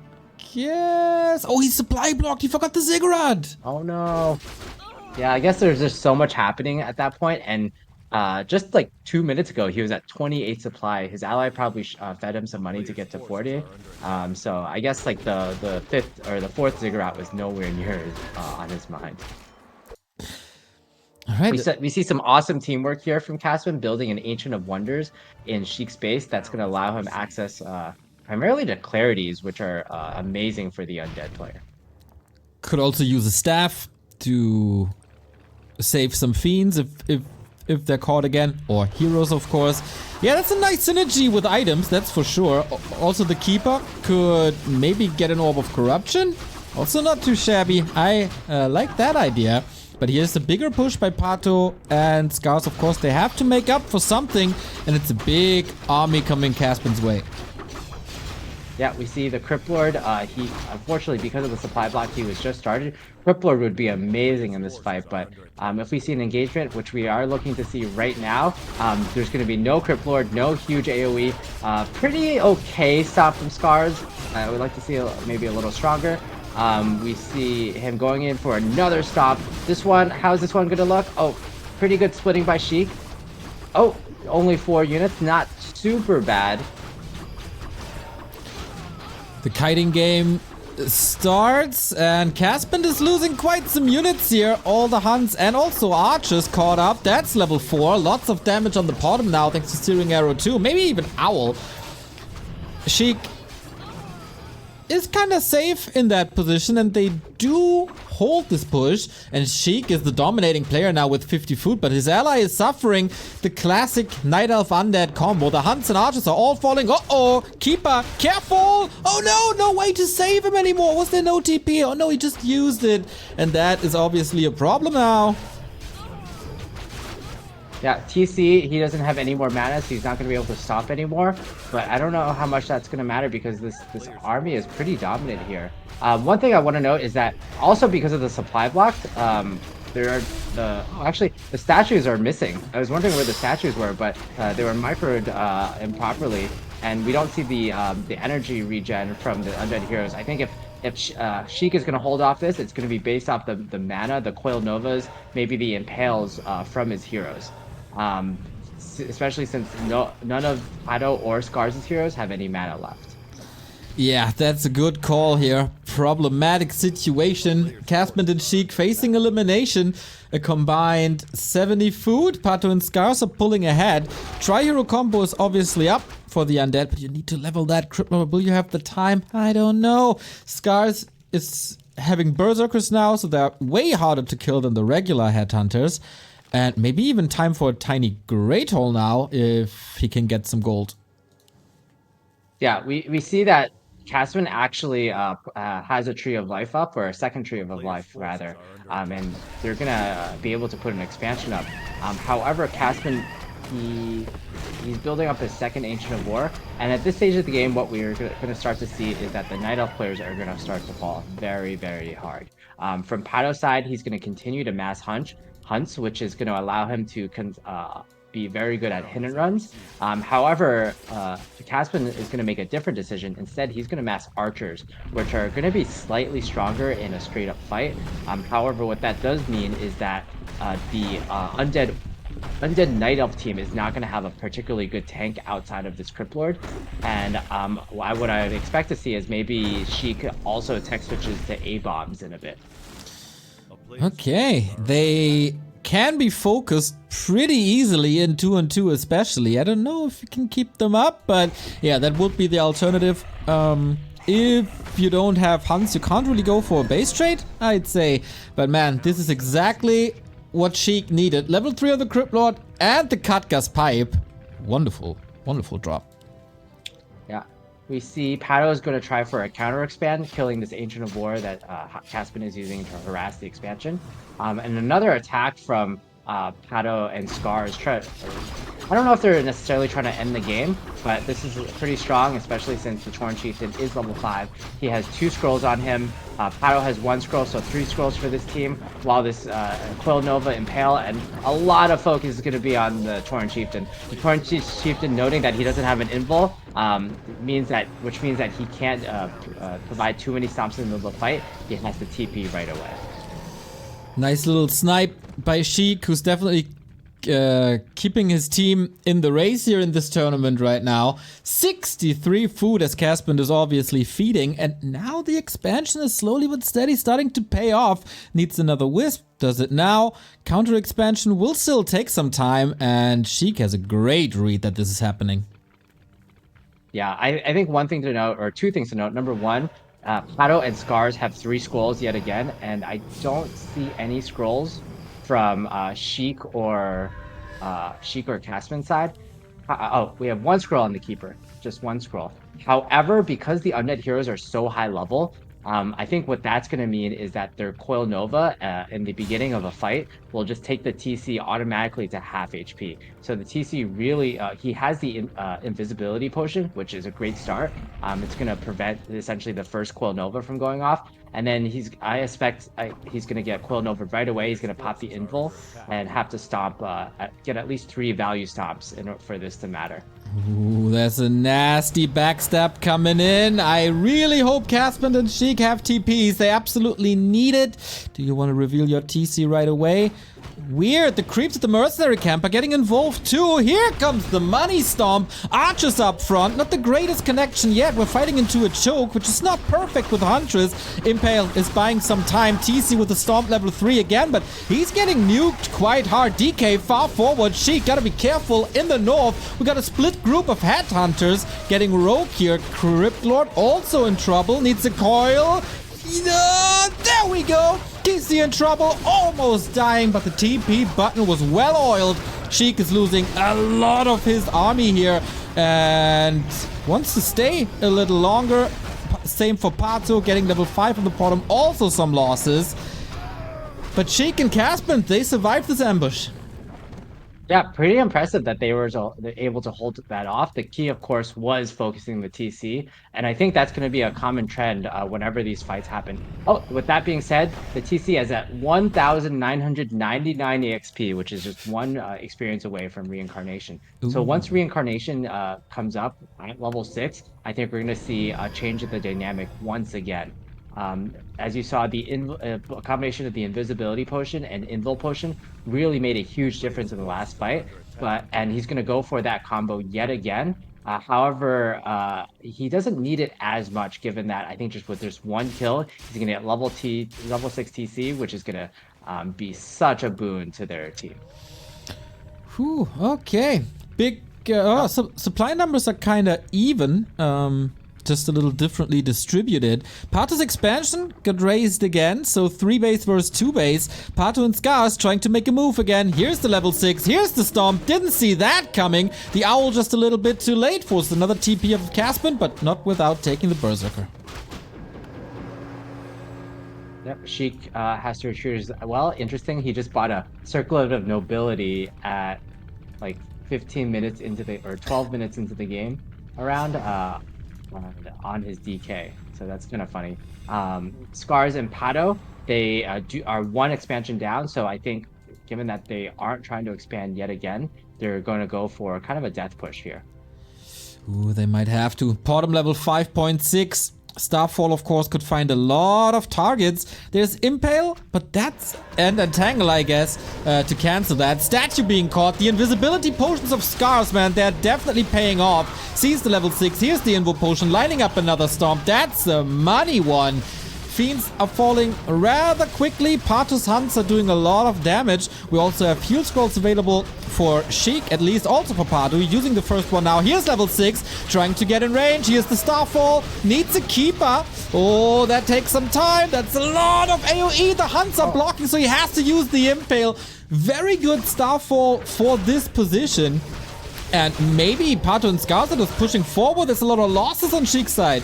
guess. Oh, he's supply blocked. He forgot the Ziggurat. Oh no. Yeah, I guess there's just so much happening at that point, and just like 2 minutes ago, he was at 28 supply. His ally probably fed him some money to get to 40. So I guess like the fifth or the fourth Ziggurat was nowhere near on his mind. All right. We see some awesome teamwork here from CaSpeNd, building an Ancient of Wonders in Chic's base that's going to allow him access primarily to Clarities, which are amazing for the undead player. Could also use a staff to save some fiends if they're caught again, or heroes, of course. Yeah, that's a nice synergy with items, that's for sure. Also, the Keeper could maybe get an Orb of Corruption. Also not too shabby. I like that idea. But here's a bigger push by PaTo and Scars. Of course, they have to make up for something, and it's a big army coming CaSpeNd's way. Yeah, we see the Crypt Lord. He, unfortunately, because of the supply block he was just started, Crypt Lord would be amazing in this fight. But if we see an engagement, which we are looking to see right now, there's going to be no Crypt Lord, no huge AoE. Pretty okay stop from Scars. I would like to see maybe a little stronger. We see him going in for another stop. This one, how's this one going to look? Oh, pretty good splitting by Chic. Oh, only 4 units, not super bad. The kiting game starts, and CaSpeNd is losing quite some units here. All the Hunts and also Archers caught up. That's level 4. Lots of damage on the bottom now thanks to Steering Arrow too. Maybe even Owl. Chic is kind of safe in that position, and they do hold this push. And Chic is the dominating player now with 50 food, but his ally is suffering the classic Night Elf Undead combo. The Hunts and Archers are all falling. Uh-oh! Keeper, careful! Oh no, no way to save him anymore! Was there no TP? Oh no, he just used it. And that is obviously a problem now. Yeah, TC, he doesn't have any more mana, so he's not going to be able to stop anymore. But I don't know how much that's going to matter because this army is pretty dominant here. One thing I want to note is that also because of the supply block, there are actually the statues are missing. I was wondering where the statues were, but they were microed improperly, and we don't see the energy regen from the undead heroes. I think if Chic is going to hold off this, it's going to be based off the mana, the Coil Novas, maybe the Impales from his heroes. Especially since none of PaTo or Scars' heroes have any mana left. Yeah, that's a good call here. Problematic situation. CaSpeNd and Chic facing elimination. A combined 70 food. PaTo and Scars are pulling ahead. Tri-hero combo is obviously up for the undead, but you need to level that Crypt Lord. Will you have the time? I don't know. Scars is having Berserkers now, so they're way harder to kill than the regular Headhunters. And maybe even time for a tiny Great Hole now if he can get some gold. Yeah, we see that CaSpeNd actually has a Tree of Life up, or a second Tree of Life rather, and they're gonna be able to put an expansion up. However, CaSpeNd, he's building up his second Ancient of War, and at this stage of the game, what we're gonna start to see is that the Night Elf players are gonna start to fall very, very hard. From PaTo's side, he's gonna continue to mass hunts, which is going to allow him to be very good at hit and runs. However, CaSpeNd is going to make a different decision. Instead, he's going to mass Archers, which are going to be slightly stronger in a straight up fight. However, what that does mean is that the Undead Night Elf team is not going to have a particularly good tank outside of this Crypt Lord. And what I would expect to see is maybe Chic also tech switches to A-bombs in a bit. Okay, they can be focused pretty easily in 2-on-2 especially. I don't know if you can keep them up, but yeah, that would be the alternative. If you don't have Hunts, you can't really go for a base trade, I'd say. But man, this is exactly what Chic needed. Level 3 of the Crypt Lord and the Cutgas Pipe. Wonderful, wonderful drop. Yeah. We see PaTo is going to try for a counter expand, killing this Ancient of War that CaSpeNd is using to harass the expansion. And another attack from PaTo and Scars I don't know if they're necessarily trying to end the game, but this is pretty strong, especially since the Tauren Chieftain is level 5. He has 2 scrolls on him. PaTo has 1 scroll, so 3 scrolls for this team, while this Coil Nova, Impale, and a lot of focus is going to be on the Tauren Chieftain. The Tauren Chieftain, noting that he doesn't have an invul, which means that he can't provide too many stomps in the middle of the fight. He has to TP right away. Nice little snipe by Chic, who's definitely keeping his team in the race here in this tournament right now. 63 food as CaSpeNd is obviously feeding, and now the expansion is slowly but steady starting to pay off. Needs another wisp, does it now. Counter expansion will still take some time, and Chic has a great read that this is happening. Yeah, I think one thing to note, or 2 things to note. Number 1, PaTo and Scars have 3 scrolls yet again, and I don't see any scrolls from Chic or CaSpeNd side. We have 1 scroll on the Keeper, just 1 scroll. However, because the undead heroes are so high level, I think what that's going to mean is that their Coil Nova in the beginning of a fight will just take the TC automatically to half HP. So the TC really, he has the invisibility potion, which is a great start. It's going to prevent essentially the first Coil Nova from going off. And then I expect he's going to get Coil Nova right away. He's going to pop the invul and have to stomp, get at least 3 value stomps in order for this to matter. Ooh, there's a nasty backstab coming in. I really hope CaSpeNd and Chic have TPs. They absolutely need it. Do you want to reveal your TC right away? Weird, the creeps at the mercenary camp are getting involved too. Here comes the money stomp. Archers up front, not the greatest connection yet. We're fighting into a choke, which is not perfect with Huntress. Impale is buying some time. TC with the stomp level 3 again, but he's getting nuked quite hard. DK far forward. Chic, gotta be careful in the north. We got a split group of headhunters getting rogue here. Crypt Lord also in trouble, needs a coil. There we go. TC in trouble, almost dying, but the TP button was well oiled. Chic is losing a lot of his army here and wants to stay a little longer. Same for PaTo, getting level 5 on the bottom, also some losses. But Chic and CaSpeNd, they survived this ambush. Yeah, pretty impressive that they were able to hold that off. The key, of course, was focusing the TC, and I think that's going to be a common trend whenever these fights happen. Oh, with that being said, the TC is at 1,999 EXP, which is just 1 experience away from reincarnation. Ooh. So once reincarnation comes up at level 6, I think we're going to see a change of the dynamic once again. As you saw, the combination of the invisibility potion and invul potion really made a huge difference in the last fight. And he's going to go for that combo yet again. However, he doesn't need it as much, given that I think just with just 1 kill, he's going to get level 6 TC, which is going to be such a boon to their team. Whew, okay. Big supply numbers are kind of even. Just a little differently distributed. PaTo's expansion got raised again, so 3 base versus 2 base. PaTo and Scars trying to make a move again. Here's the level 6, here's the stomp, didn't see that coming. The owl just a little bit too late, forced another TP of CaSpeNd, but not without taking the Berserker. Yep, Chic has to retreat as well. Interesting, he just bought a Circlet of Nobility at like 15 minutes into the, or 12 minutes into the game around. On his DK, so that's kind of funny. Scars and PaTo, they are 1 expansion down, so I think given that they aren't trying to expand yet again, they're going to go for kind of a death push here. Ooh, they might have to. Bottom level 5.6. Starfall, of course, could find a lot of targets. There's Impale, but that's... and Entangle, I guess, to cancel that. Statue being caught. The invisibility potions of Scars, man, they're definitely paying off. Sees the level 6. Here's the Invo potion, lining up another Stomp. That's a money one. Fiends are falling rather quickly. PaTo's Hunts are doing a lot of damage. We also have heal scrolls available for Chic, at least also for PaTo. Using the first one now. Here's level 6, trying to get in range. Here's the Starfall. Needs a Keeper. Oh, that takes some time. That's a lot of AoE. The Hunts are blocking, so he has to use the Impale. Very good Starfall for this position. And maybe PaTo and Scars are just pushing forward. There's a lot of losses on Chic's side.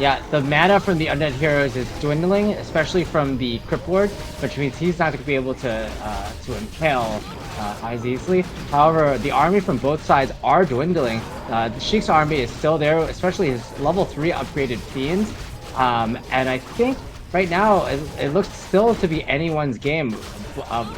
Yeah, the mana from the undead heroes is dwindling, especially from the crypt lord, which means he's not going to be able to impale as easily. However, the army from both sides are dwindling. The Sheik's army is still there, especially his level 3 upgraded fiends. And I think right now it looks still to be anyone's game.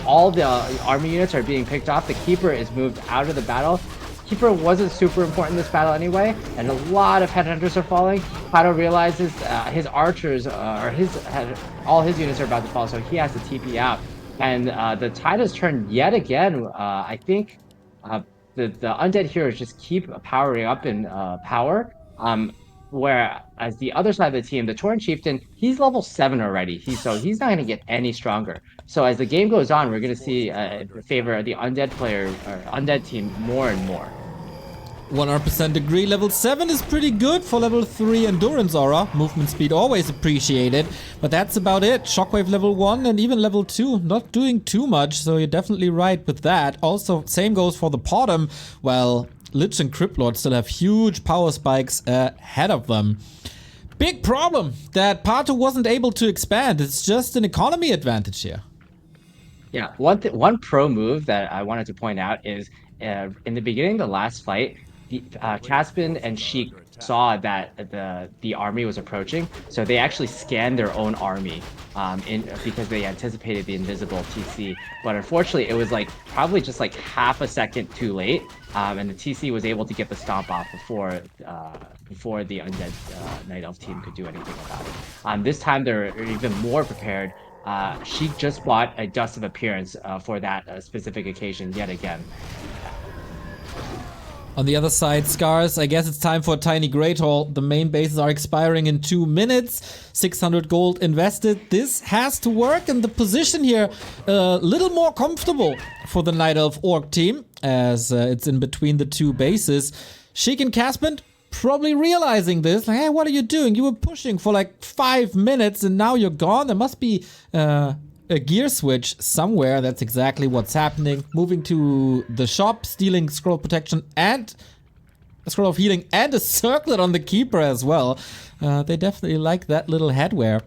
All the army units are being picked off. The keeper is moved out of the battle. Keeper wasn't super important in this battle anyway, and a lot of headhunters are falling. PaTo realizes his archers, all his units are about to fall, so he has to TP out. And the tide has turned yet again. I think the undead heroes just keep powering up in power. Whereas the other side of the team, the Tauren Chieftain, he's level 7 already. So he's not going to get any stronger. So as the game goes on, we're going to see favor the undead player or undead team more and more. 100% agree. Level 7 is pretty good for level 3 endurance aura. Movement speed always appreciated. But that's about it. Shockwave level 1 and even level 2 not doing too much. So you're definitely right with that. Also, same goes for the bottom. Well, Lich and Cryptlord still have huge power spikes ahead of them. Big problem that PaTo wasn't able to expand. It's just an economy advantage here. Yeah, one pro move that I wanted to point out is in the beginning of the last fight, CaSpeNd Sheik saw that the army was approaching, so they actually scanned their own army because they anticipated the invisible TC. But unfortunately, it was probably just half a second too late, and the TC was able to get the stomp off before the undead Night Elf team could do anything about it. This time they're even more prepared. Sheik just bought a Dust of Appearance for that specific occasion yet again. On the other side, Scars, I guess it's time for a tiny Great Hall. The main bases are expiring in 2 minutes. 600 gold invested. This has to work, and the position here a little more comfortable for the Night Elf Orc team, as it's in between the 2 bases. Chic and CaSpeNd probably realizing this, hey, what are you doing? You were pushing for 5 minutes, and now you're gone. There must be a gear switch somewhere. That's exactly what's happening. Moving to the shop, stealing scroll protection and a scroll of healing and a circlet on the keeper as well. They definitely like that little headwear.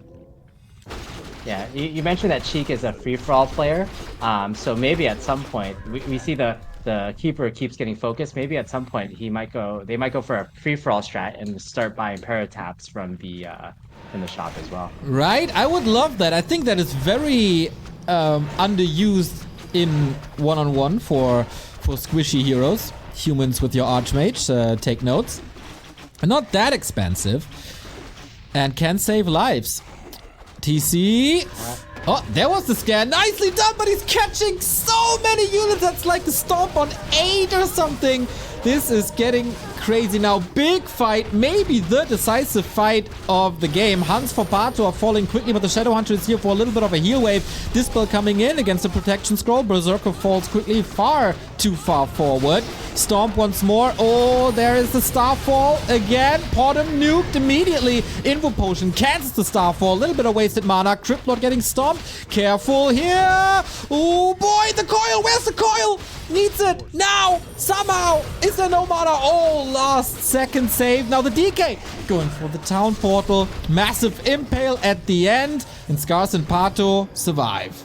Yeah, you mentioned that Chic is a free-for-all player, so maybe at some point we see the keeper keeps getting focused. Maybe at some point they might go for a free-for-all strat and start buying parataps from the shop as well. Right? I would love that. I think that is very underused in one-on-one for squishy heroes. Humans with your Archmage, take notes. Not that expensive. And can save lives. TC. Oh, there was the scan. Nicely done, but he's catching so many units. That's like a stomp on 8 or something. This is getting crazy now. Big fight, maybe the decisive fight of the game. Hunts for PaTo are falling quickly, but the Shadow Hunter is here for a little bit of a heal wave. Dispel coming in against the protection scroll. Berserker falls quickly, far too far forward. Stomp once more. Oh, there is the Starfall again. Bottom nuked immediately. Invo Potion cancels the Starfall. A little bit of wasted mana. Cryptlord getting stomped. Careful here. Oh boy, the coil. Where's the coil? Needs it now. Somehow. Is there no mana? Oh, last second save. Now the DK going for the town portal. Massive impale at the end. And Scars and PaTo survive.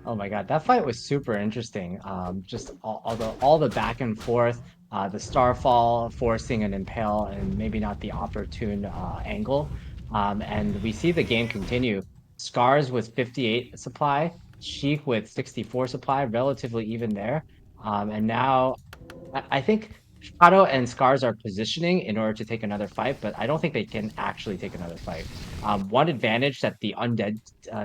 Oh my god, that fight was super interesting. Just all the back and forth, the Starfall forcing an impale and maybe not the opportune angle. And we see the game continue. Scars with 58 supply, Chic with 64 supply, relatively even there. And now I think PaTo and Scars are positioning in order to take another fight, but I don't think they can actually take another fight. One advantage that the undead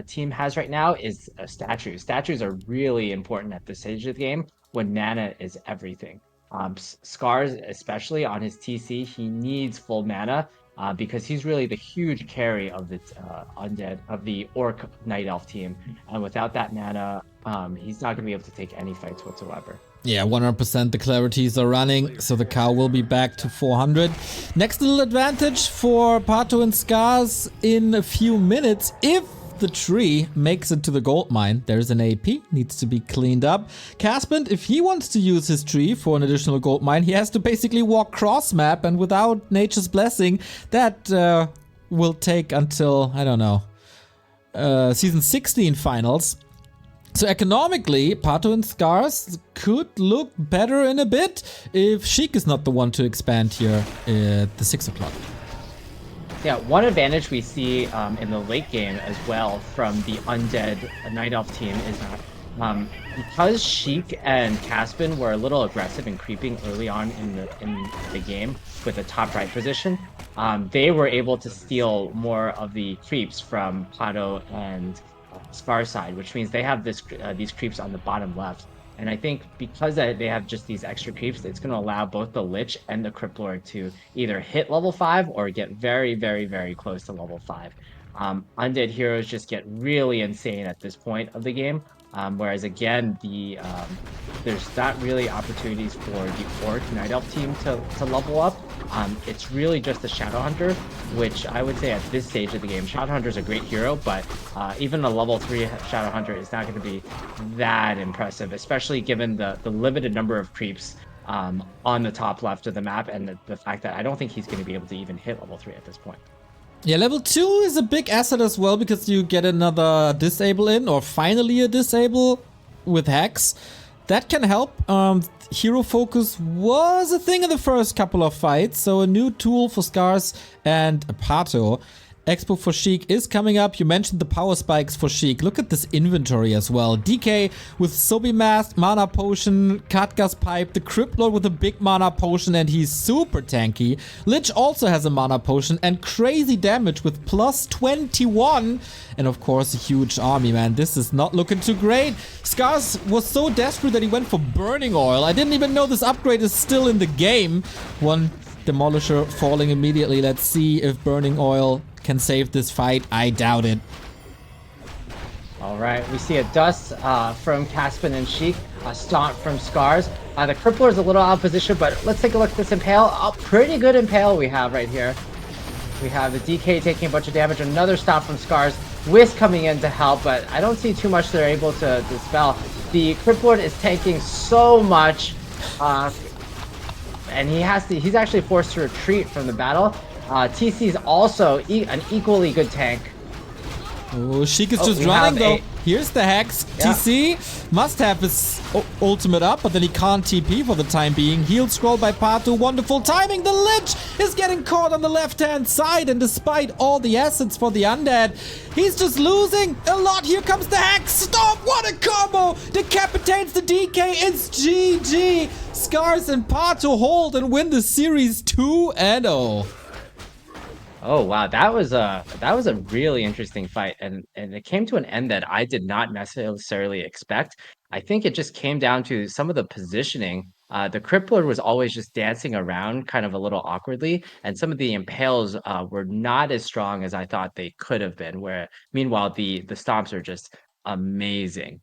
team has right now is statues. Statues are really important at this stage of the game when mana is everything. Scars, especially on his TC, he needs full mana because he's really the huge carry of the the Orc Night Elf team. And without that mana, he's not going to be able to take any fights whatsoever. Yeah, 100% the clarities are running, so the cow will be back to 400. Next little advantage for PaTo and Scars in a few minutes. If the tree makes it to the gold mine. There's an AP, needs to be cleaned up. CaSpeNd, if he wants to use his tree for an additional gold mine, he has to basically walk cross map, and without Nature's Blessing, that will take until, I don't know, Season 16 finals. So economically, PaTo and Scars could look better in a bit if Chic is not the one to expand here at the 6 o'clock. Yeah, one advantage we see in the late game as well from the Undead Night Elf team is that because Chic and CaSpeNd were a little aggressive and creeping early on in the game with the top right position, they were able to steal more of the creeps from PaTo and Scar side, which means they have these creeps on the bottom left. And I think because they have just these extra creeps, it's going to allow both the Lich and the Crypt Lord to either hit level 5 or get very, very, very close to level 5. Undead heroes just get really insane at this point of the game. Whereas again, there's not really opportunities for the Orc Night Elf team to level up. It's really just the Shadow Hunter, which I would say at this stage of the game, Shadow Hunter is a great hero, but even a level 3 Shadow Hunter is not going to be that impressive, especially given the limited number of creeps on the top left of the map, and the fact that I don't think he's going to be able to even hit level 3 at this point. Yeah, level 2 is a big asset as well, because you get another disable in, or finally a disable with Hex. That can help. Hero focus was a thing in the first couple of fights, so a new tool for Scars and PaTo. Expo for Chic is coming up. You mentioned the power spikes for Chic. Look at this inventory as well. DK with Sobi Mask, Mana Potion, Katgas Pipe, the Crypt Lord with a big Mana Potion, and he's super tanky. Lich also has a Mana Potion and crazy damage with plus 21. And of course, a huge army, man. This is not looking too great. Scars was so desperate that he went for Burning Oil. I didn't even know this upgrade is still in the game. One Demolisher falling immediately. Let's see if Burning Oil can save this fight. I doubt it. All right, we see a Dust from CaSpeNd and Sheik, a Stomp from Scars. The Crippler is a little out of position, but let's take a look at this Impale. A pretty good Impale we have right here. We have the DK taking a bunch of damage, another Stomp from Scars. Wisp coming in to help, but I don't see too much they're able to dispel. The Crippler is tanking so much, and he's actually forced to retreat from the battle. TC is also an equally good tank. Oh, Chic is just running though. Here's the Hex. Yeah. TC must have his ultimate up, but then he can't TP for the time being. Heal scroll by PaTo. Wonderful timing. The Lich is getting caught on the left-hand side, and despite all the assets for the Undead, he's just losing a lot. Here comes the Hex. Stop! What a combo! Decapitates the DK. It's GG. Scars and PaTo hold and win the series 2-0. Oh wow, that was a really interesting fight, and it came to an end that I did not necessarily expect. I think it just came down to some of the positioning. The Crippler was always just dancing around kind of a little awkwardly, and some of the Impales were not as strong as I thought they could have been, where meanwhile the Stomps are just amazing.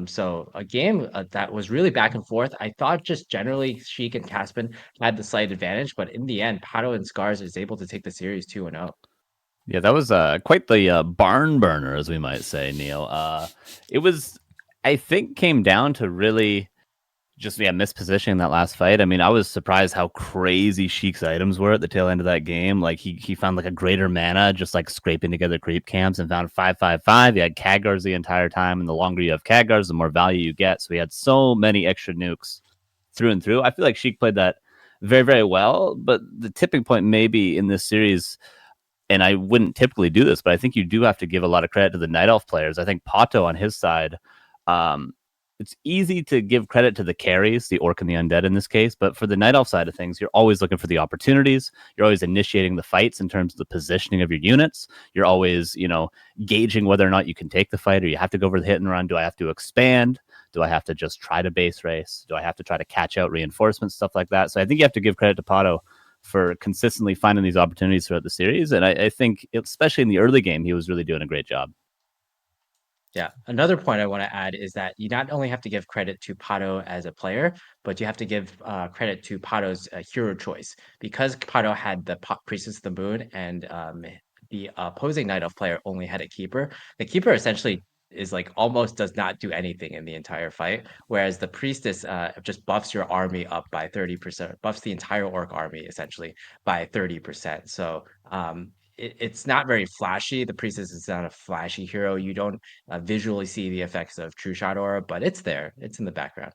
So a game that was really back and forth. I thought just generally Sheik and CaSpeNd had the slight advantage, but in the end, PaTo and Scars is able to take the series 2-0. Yeah, that was quite the barn burner, as we might say, Neil. It was, I think, came down to really just mispositioning that last fight. I mean, I was surprised how crazy Sheik's items were at the tail end of that game. Like he found like a greater mana, just like scraping together creep camps, and found 5/5/5. He had Khadgars the entire time, and the longer you have Khadgars, the more value you get. So he had so many extra nukes through and through. I feel like Sheik played that very, very well. But the tipping point maybe in this series, and I wouldn't typically do this, but I think you do have to give a lot of credit to the Night Elf players. I think PaTo on his side, it's easy to give credit to the carries, the Orc and the Undead in this case, but for the Night Elf side of things, you're always looking for the opportunities. You're always initiating the fights in terms of the positioning of your units. You're always, gauging whether or not you can take the fight, or you have to go for the hit and run. Do I have to expand? Do I have to just try to base race? Do I have to try to catch out reinforcements, stuff like that? So I think you have to give credit to PaTo for consistently finding these opportunities throughout the series. And I think, especially in the early game, he was really doing a great job. Yeah, another point I want to add is that you not only have to give credit to PaTo as a player, but you have to give credit to PaTo's hero choice. Because PaTo had the Priestess of the Moon and the opposing Night Elf player only had a keeper, the keeper essentially is like almost does not do anything in the entire fight, whereas the priestess just buffs your army up by 30%, buffs the entire orc army essentially by 30%. So it's not very flashy. The priestess is not a flashy hero. You don't visually see the effects of True Shot Aura, but it's there. It's in the background.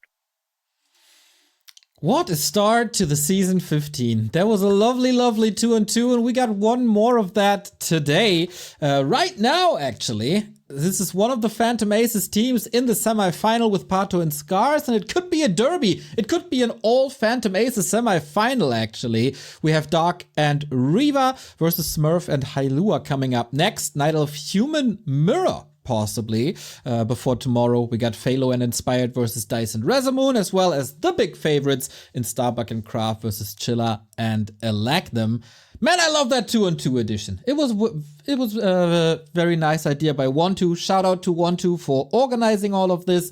What a start to the season 15. There was a lovely 2-2, and we got one more of that today. Right now, actually. This is one of the Phantom Aces teams in the semi-final with PaTo and Scars, and it could be a derby. It could be an all Phantom Aces semi-final, actually. We have Dark and Reva versus Smurf and Hailua coming up next. Night Elf Human Mirror, possibly. Before tomorrow, we got Phalo and Inspired versus Dice and Rezamoon, as well as the big favorites in Starbuck and Craft versus Chilla and Elagdam. Man, I love that 2-on-2 edition. It was a very nice idea by 1-2. Shout out to 1-2 for organizing all of this.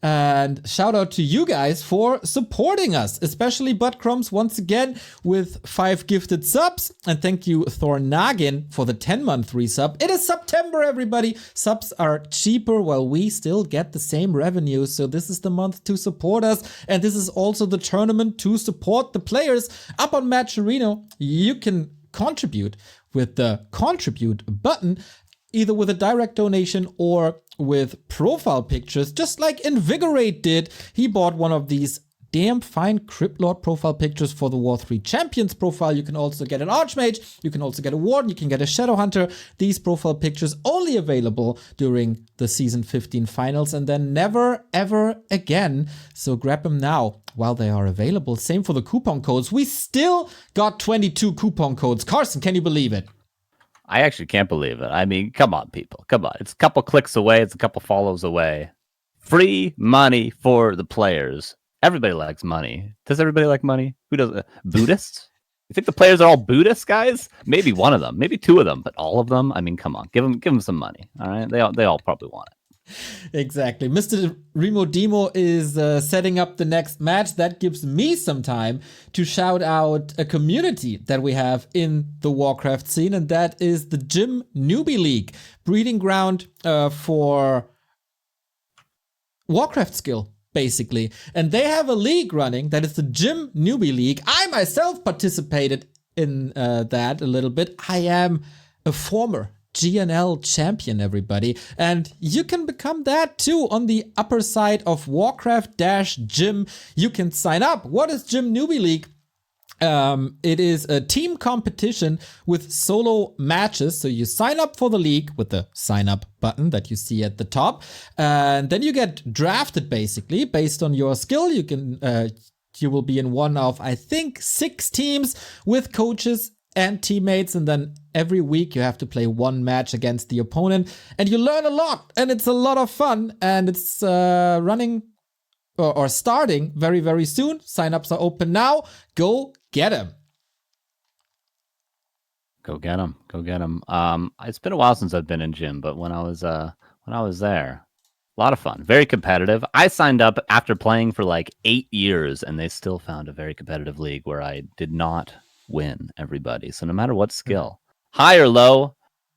And shout out to you guys for supporting us, especially Buttcrumbs once again with 5 gifted subs. And thank you Thornagin for the 10-month resub. It is September, everybody. Subs are cheaper while we still get the same revenue. So this is the month to support us. And this is also the tournament to support the players. Up on Matcherino, you can contribute with the contribute button, either with a direct donation or with profile pictures, just like Invigorate did. He bought one of these damn fine Cryptlord profile pictures for the W3Champions profile. You can also get an Archmage, you can also get a Warden, you can get a Shadowhunter. These profile pictures only available during the Season 15 finals and then never, ever again. So grab them now while they are available. Same for the coupon codes. We still got 22 coupon codes. Carson, can you believe it? I actually can't believe it. I mean, come on, people. Come on. It's a couple clicks away. It's a couple follows away. Free money for the players. Everybody likes money. Does everybody like money? Who does? Buddhists? You think the players are all Buddhists, guys? Maybe one of them. Maybe 2 of them. But all of them? I mean, come on. Give them some money. All right? They all probably want it. Exactly. Mr. Remo Demo is setting up the next match. That gives me some time to shout out a community that we have in the Warcraft scene, and that is the Gym Newbie League, breeding ground for Warcraft skill, basically. And they have a league running that is the Gym Newbie League. I myself participated in that a little bit. I am a former GNL champion, everybody, and you can become that too on the upper side of Warcraft-Gym. You can sign up. What is Gym Newbie League? It is a team competition with solo matches. So you sign up for the league with the sign up button that you see at the top, and then you get drafted basically based on your skill. You can you will be in one of, I think, 6 teams with coaches and teammates, and then every week you have to play 1 match against the opponent, and you learn a lot, and it's a lot of fun, and it's running or starting very, very soon. Signups are open now. Go get them. Go get them. Go get them. It's been a while since I've been in gym, but when I was there, a lot of fun, very competitive. I signed up after playing for like 8 years, and they still found a very competitive league where I did not win everybody. So no matter what skill, high or low,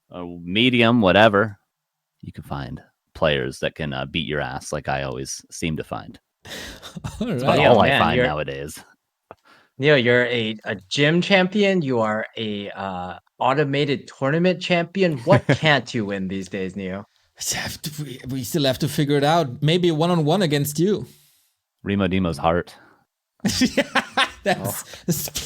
or medium, whatever, you can find players that can beat your ass like I always seem to find. That's about all I find nowadays. Neo, you're a gym champion. You are a automated tournament champion. What can't you win these days, Neo? We still have to figure it out. Maybe 1-on-1 against you. Remo Demo's heart.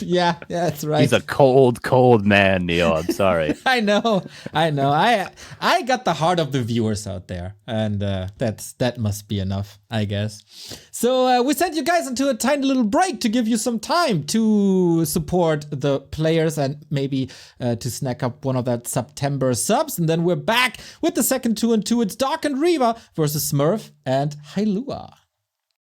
Yeah, that's right. He's a cold man, Neo. I'm sorry. I know. I got the heart of the viewers out there, and that must be enough, I guess. So we sent you guys into a tiny little break to give you some time to support the players and maybe to snack up one of that September subs, and then we're back with the second 2-on-2. It's Dark and Reva versus Smurf and Hailua.